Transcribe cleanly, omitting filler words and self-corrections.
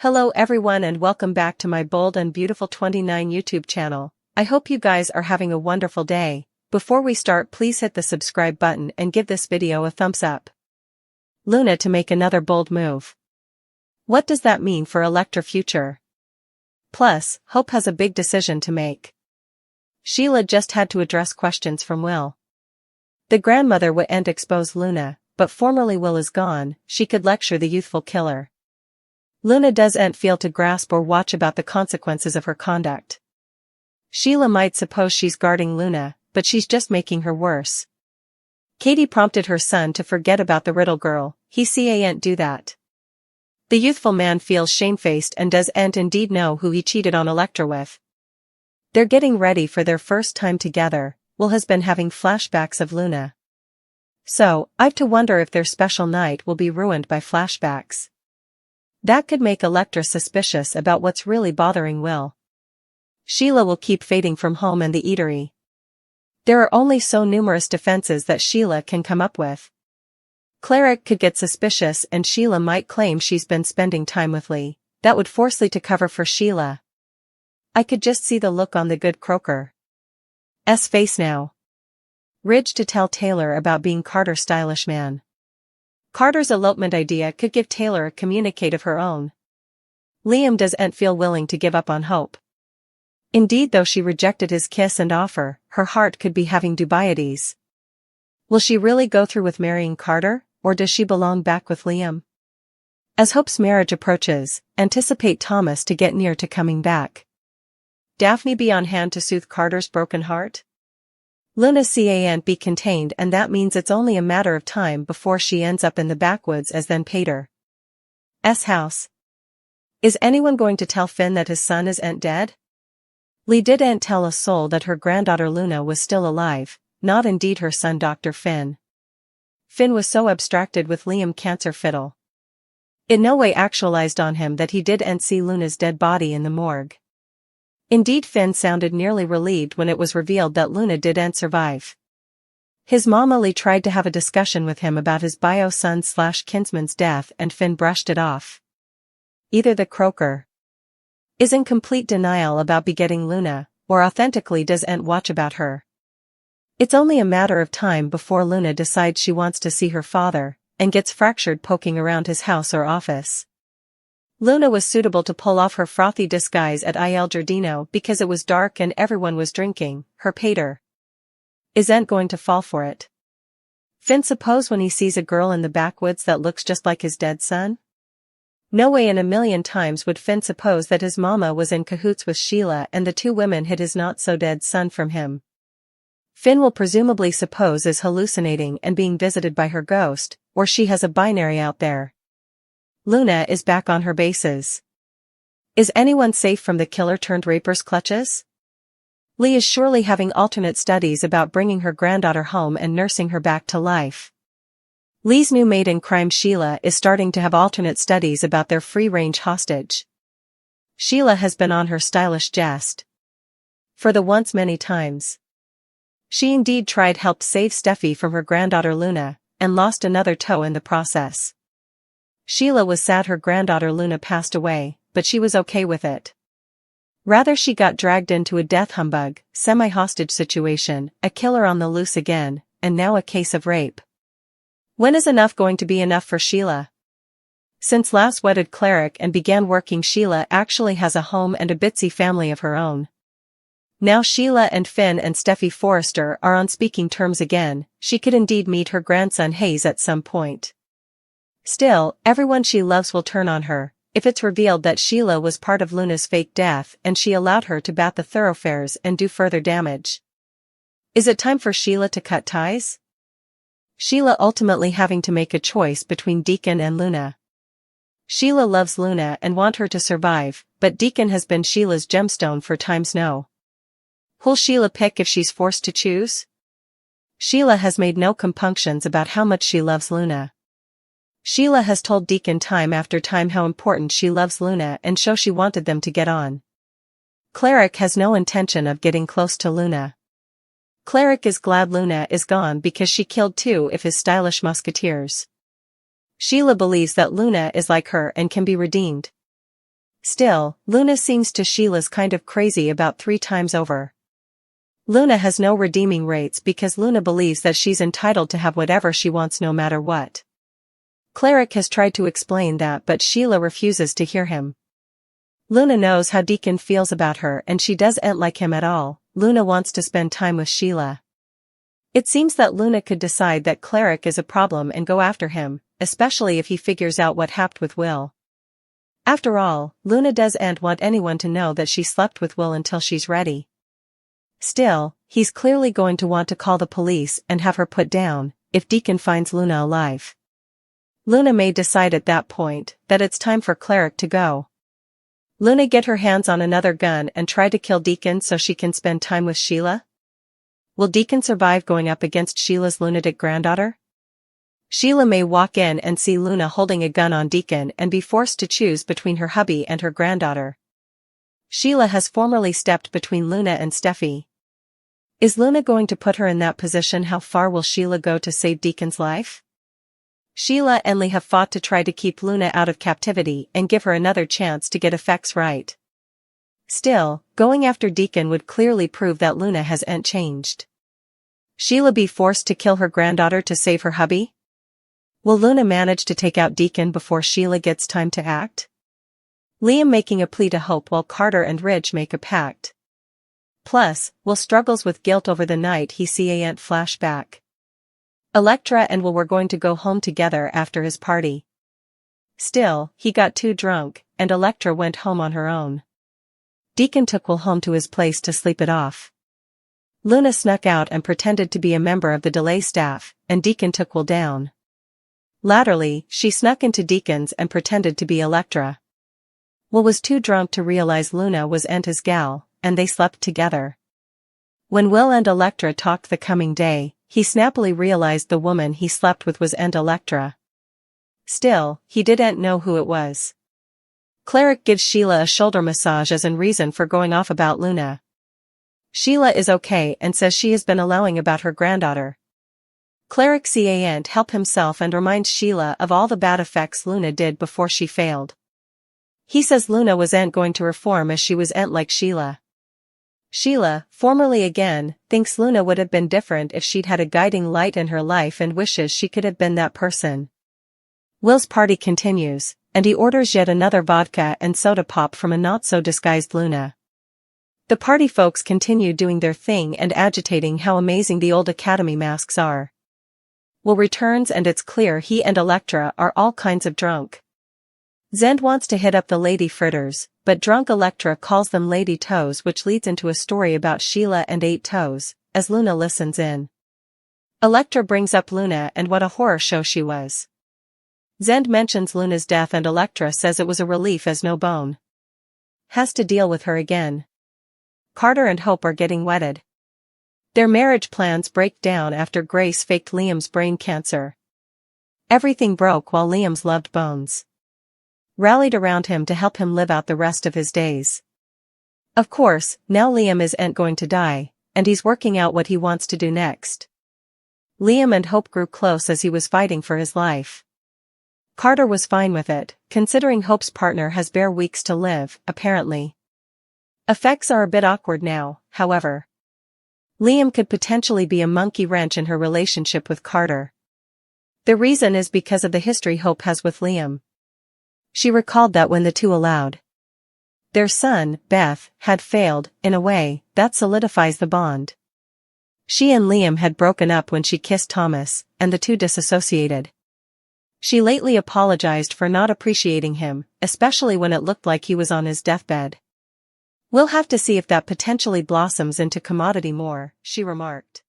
Hello everyone and welcome back to my Bold and Beautiful 29 YouTube channel. I hope you guys are having a wonderful day. Before we start, please hit the subscribe button and give this video a thumbs up. Luna to make another bold move. What does that mean for Electra future? Plus, Hope has a big decision to make. Sheila just had to address questions from Will. The grandmother wouldn't expose Luna, but formerly Will is gone, she could lecture the youthful killer. Luna doesn't feel to grasp or watch about the consequences of her conduct. Sheila might suppose she's guarding Luna, but she's just making her worse. Katie prompted her son to forget about the Riddle girl, he can't do that. The youthful man feels shamefaced and doesn't indeed know who he cheated on Electra with. They're getting ready for their first time together. Will has been having flashbacks of Luna. So, I've to wonder if their special night will be ruined by flashbacks. That could make Electra suspicious about what's really bothering Will. Sheila will keep fading from home and the eatery. There are only so numerous defenses that Sheila can come up with. Cleric could get suspicious and Sheila might claim she's been spending time with Lee. That would force Lee to cover for Sheila. I could just see the look on the good Croker's face now. Ridge to tell Taylor about being Carter's stylish man. Carter's elopement idea could give Taylor a communicate of her own. Liam doesn't feel willing to give up on Hope. Indeed, though she rejected his kiss and offer, her heart could be having dubieties. Will she really go through with marrying Carter, or does she belong back with Liam? As Hope's marriage approaches, anticipate Thomas to get near to coming back. Daphne be on hand to soothe Carter's broken heart? Luna can't be contained, and that means it's only a matter of time before she ends up in the backwoods as then Pater's house. Is anyone going to tell Finn that his son isn't dead? Lee didn't tell a soul that her granddaughter Luna was still alive, not indeed her son Dr. Finn. Finn was so abstracted with Liam cancer fiddle. It no way actualized on him that he didn't see Luna's dead body in the morgue. Indeed, Finn sounded nearly relieved when it was revealed that Luna didn't survive. His mama Lee tried to have a discussion with him about his bio son/kinsman's death and Finn brushed it off. Either the Croker is in complete denial about begetting Luna, or authentically doesn't watch about her. It's only a matter of time before Luna decides she wants to see her father, and gets fractured poking around his house or office. Luna was suitable to pull off her frothy disguise at Il Giardino because it was dark and everyone was drinking. Her pater isn't going to fall for it. Finn suppose when he sees a girl in the backwoods that looks just like his dead son? No way in a million times would Finn suppose that his mama was in cahoots with Sheila and the two women hid his not-so-dead son from him. Finn will presumably suppose is hallucinating and being visited by her ghost, or she has a binary out there. Luna is back on her bases. Is anyone safe from the killer-turned-raper's clutches? Lee is surely having alternate studies about bringing her granddaughter home and nursing her back to life. Lee's new maid in crime Sheila is starting to have alternate studies about their free-range hostage. Sheila has been on her stylish jest. For the once many times. She indeed tried help save Steffi from her granddaughter Luna, and lost another toe in the process. Sheila was sad her granddaughter Luna passed away, but she was okay with it. Rather she got dragged into a death humbug, semi-hostage situation, a killer on the loose again, and now a case of rape. When is enough going to be enough for Sheila? Since last wedded Cleric and began working, Sheila actually has a home and a bitsy family of her own. Now Sheila and Finn and Steffi Forrester are on speaking terms again. She could indeed meet her grandson Hayes at some point. Still, everyone she loves will turn on her, if it's revealed that Sheila was part of Luna's fake death and she allowed her to bat the thoroughfares and do further damage. Is it time for Sheila to cut ties? Sheila ultimately having to make a choice between Deacon and Luna. Sheila loves Luna and want her to survive, but Deacon has been Sheila's gemstone for times no. Who'll Sheila pick if she's forced to choose? Sheila has made no compunctions about how much she loves Luna. Sheila has told Deacon time after time how important she loves Luna and show she wanted them to get on. Cleric has no intention of getting close to Luna. Cleric is glad Luna is gone because she killed two of his stylish musketeers. Sheila believes that Luna is like her and can be redeemed. Still, Luna seems to Sheila's kind of crazy about 3 times over. Luna has no redeeming rates because Luna believes that she's entitled to have whatever she wants no matter what. Cleric has tried to explain that but Sheila refuses to hear him. Luna knows how Deacon feels about her and she doesn't like him at all. Luna wants to spend time with Sheila. It seems that Luna could decide that Cleric is a problem and go after him, especially if he figures out what happened with Will. After all, Luna doesn't want anyone to know that she slept with Will until she's ready. Still, he's clearly going to want to call the police and have her put down, if Deacon finds Luna alive. Luna may decide at that point that it's time for Cleric to go. Luna get her hands on another gun and try to kill Deacon so she can spend time with Sheila? Will Deacon survive going up against Sheila's lunatic granddaughter? Sheila may walk in and see Luna holding a gun on Deacon and be forced to choose between her hubby and her granddaughter. Sheila has formerly stepped between Luna and Steffi. Is Luna going to put her in that position? How far will Sheila go to save Deacon's life? Sheila and Lee have fought to try to keep Luna out of captivity and give her another chance to get effects right. Still, going after Deacon would clearly prove that Luna hasn't changed. Sheila be forced to kill her granddaughter to save her hubby? Will Luna manage to take out Deacon before Sheila gets time to act? Liam making a plea to Hope while Carter and Ridge make a pact. Plus, Will struggles with guilt over the night he see Aunt flashback. Electra and Will were going to go home together after his party. Still, he got too drunk, and Electra went home on her own. Deacon took Will home to his place to sleep it off. Luna snuck out and pretended to be a member of the delay staff, and Deacon took Will down. Latterly, she snuck into Deacon's and pretended to be Electra. Will was too drunk to realize Luna wasn't his gal, and they slept together. When Will and Electra talked the coming day, he snappily realized the woman he slept with wasn't Electra. Still, he didn't know who it was. Cleric gives Sheila a shoulder massage as a reason for going off about Luna. Sheila is okay and says she has been allowing about her granddaughter. Cleric can't help himself and reminds Sheila of all the bad effects Luna did before she failed. He says Luna wasn't going to reform as she wasn't like Sheila. Sheila, formerly again, thinks Luna would have been different if she'd had a guiding light in her life and wishes she could have been that person. Will's party continues, and he orders yet another vodka and soda pop from a not-so-disguised Luna. The party folks continue doing their thing and agitating how amazing the old Academy masks are. Will returns and it's clear he and Electra are all kinds of drunk. Zend wants to hit up the Lady Fritters, but drunk Electra calls them Lady Toes, which leads into a story about Sheila and 8 Toes, as Luna listens in. Electra brings up Luna and what a horror show she was. Zend mentions Luna's death and Electra says it was a relief as no bone has to deal with her again. Carter and Hope are getting wedded. Their marriage plans break down after Grace faked Liam's brain cancer. Everything broke while Liam's loved Bones rallied around him to help him live out the rest of his days. Of course, now Liam isn't going to die, and he's working out what he wants to do next. Liam and Hope grew close as he was fighting for his life. Carter was fine with it, considering Hope's partner has bare weeks to live, apparently. Effects are a bit awkward now, however. Liam could potentially be a monkey wrench in her relationship with Carter. The reason is because of the history Hope has with Liam. She recalled that when the two allowed their son, Beth, had failed, in a way, that solidifies the bond. She and Liam had broken up when she kissed Thomas, and the two disassociated. She lately apologized for not appreciating him, especially when it looked like he was on his deathbed. We'll have to see if that potentially blossoms into commodity more, she remarked.